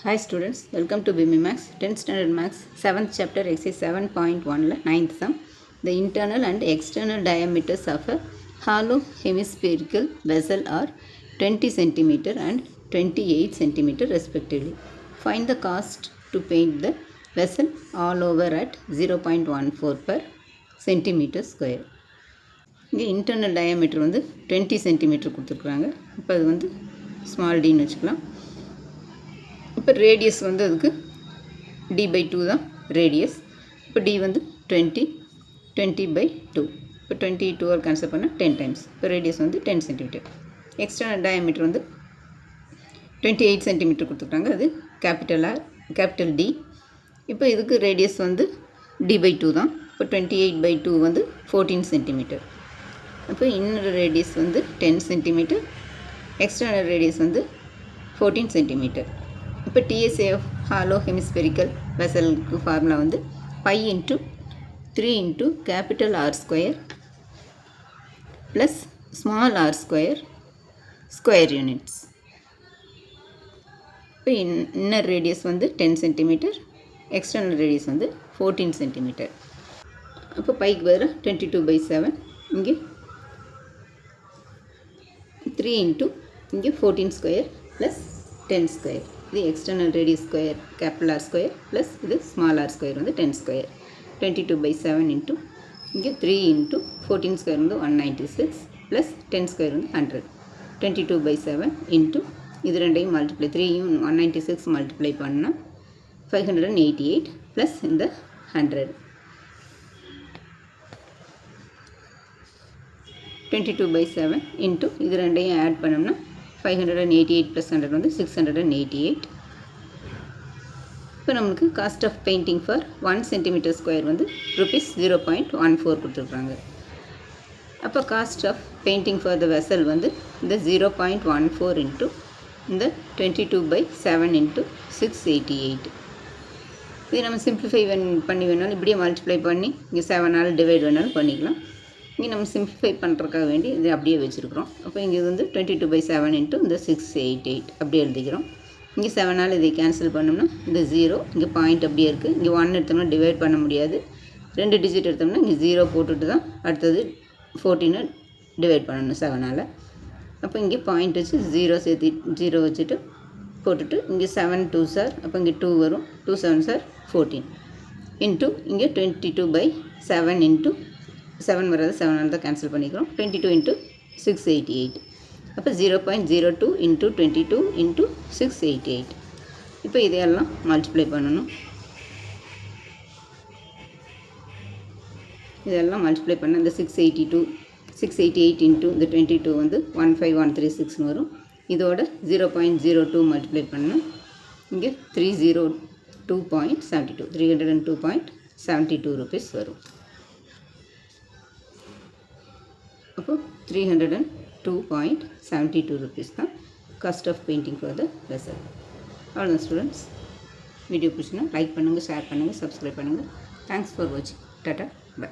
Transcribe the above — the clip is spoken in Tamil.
Hi students, welcome to BMI Max 10th Standard Max 7th chapter exercise 7.1 9th sum. The internal and external diameters of a hollow hemispherical vessel are 20 cm and 28 cm respectively. Find the cost to paint the vessel all over at 0.14 per centimeter square. இங்கே இன்டர்னல் டயாமீட்டர் வந்து 20 சென்டிமீட்டர் கொடுத்துருக்குறாங்க. இப்போ அது வந்து ஸ்மால் டின்னு வச்சுக்கலாம். இப்போ ரேடியஸ் வந்து அதுக்கு d/2 தான் ரேடியஸ். இப்போ d வந்து 20/2. இப்போ 22 கேன்சல் பண்ணால் 10 டைம்ஸ். இப்போ ரேடியஸ் வந்து 10 சென்டிமீட்டர். எக்ஸ்டர்னல் டயாமீட்டர் வந்து 28 சென்டிமீட்டர் கொடுத்துருக்காங்க. அது கேபிட்டல் D. இப்போ இதுக்கு ரேடியஸ் வந்து d/2 தான். இப்போ 28/2 வந்து 14 சென்டிமீட்டர். அப்போ இன்னொரு ரேடியஸ் வந்து 10 சென்டிமீட்டர், எக்ஸ்டர்னல் ரேடியஸ் வந்து 14 சென்டிமீட்டர். இப்போ டிஎஸ்ஏ ஹாலோ ஹெமிஸ்பெரிக்கல் வெசலுக்கு ஃபார்முலா வந்து pi into 3 into capital R square plus small r square units. இப்போ இன்னர் ரேடியஸ் வந்து 10 சென்டிமீட்டர், எக்ஸ்டர்னல் ரேடியஸ் வந்து 14 சென்டிமீட்டர். அப்போ பைக்கு பதிலாக 22/7, இங்கே 3 இன்ட்டு இங்கே 14 ஸ்கொயர் ப்ளஸ் 10 ஸ்கொயர். இது external radius square capital R square plus இது ஸ்மால் ஆர் ஸ்கொயர் வந்து 10 ஸ்கொயர். 22/7 இன்ட்டு இங்கே 3 இன்ட்டு 14 ஸ்கொயர் வந்து 196 ப்ளஸ் 10 ஸ்கொயர் வந்து 100. 22/7 இன்ட்டு இது ரெண்டையும் மல்டிப்ளை 3யும் 196 மல்டிப்ளை பண்ணால் 588 ப்ளஸ் இந்த 100. 22/7 இன்ட்டு இது ரெண்டையும் ஆட் பண்ணோம்னா 588 ப்ளஸ் 100 வந்து 688. இப்போ நம்மளுக்கு cost of painting for 1 centimetre square வந்து ₹0.14 கொடுத்துருக்குறாங்க. அப்போ cost of painting for the vessel வந்து இந்த 0.14 இன்ட்டு இந்த 22/7 இன்ட்டு 688. இது நம்ம சிம்பிளிஃபை பண்ணி வேணாலும் இப்படியே மல்டிப்ளை பண்ணி இங்கே 7ஆல் டிவைட் வேணாலும் பண்ணிக்கலாம். இங்கே நம்ம சிம்பிளிஃபை பண்ணுறதுக்காக வேண்டி இது அப்படியே வச்சுருக்குறோம். அப்போ இங்கே வந்து 22/7 இன்ட்டு இந்த 688 அப்படியே எழுதிக்கிறோம். இங்கே 7ஆல் இதை கேன்சல் பண்ணோம்னா இந்த 0 இங்கே பாயிண்ட் அப்படியே இருக்குது. இங்கே 1 எடுத்தோம்னா டிவைட் பண்ண முடியாது. 2 டிஜிட் எடுத்தோம்னா இங்கே 0 போட்டுட்டு தான் அடுத்தது 14 டிவைட் பண்ணணும் 7ஆல். அப்போ இங்கே பாயிண்ட் வச்சு 0 சேர்த்து 0 வச்சுட்டு போட்டுட்டு இங்கே 7 2s அப்போ இங்கே 2 வரும். 2 7s 14 இன்ட்டு இங்கே 22/7 இன்ட்டு 7 வராது, 7ஆல் தான் கேன்சல் பண்ணிக்கிறோம். 22 இன்ட்டு 688. அப்போ 0.02 இன்ட்டு 22 இன்ட்டு 688. இப்போ இதையெல்லாம் மல்டிப்ளை பண்ணணும். இதெல்லாம் மல்டிப்ளை பண்ண இந்த 688 இன்ட்டு இந்த 22 வந்து 15136 வரும். இதோட 0.02 மல்டிப்ளை பண்ணால் இங்கே 302.72 rupees வரும். அப்போ 302.72 rupees தான் cost of painting for the vessel. அவ்வளோதான் ஸ்டூடெண்ட்ஸ். வீடியோ பிடிச்சினா லைக் பண்ணுங்கள், ஷேர் பண்ணுங்கள், சப்ஸ்கிரைப் பண்ணுங்கள். தேங்க்ஸ் ஃபார் வாட்சிங். Tata, by.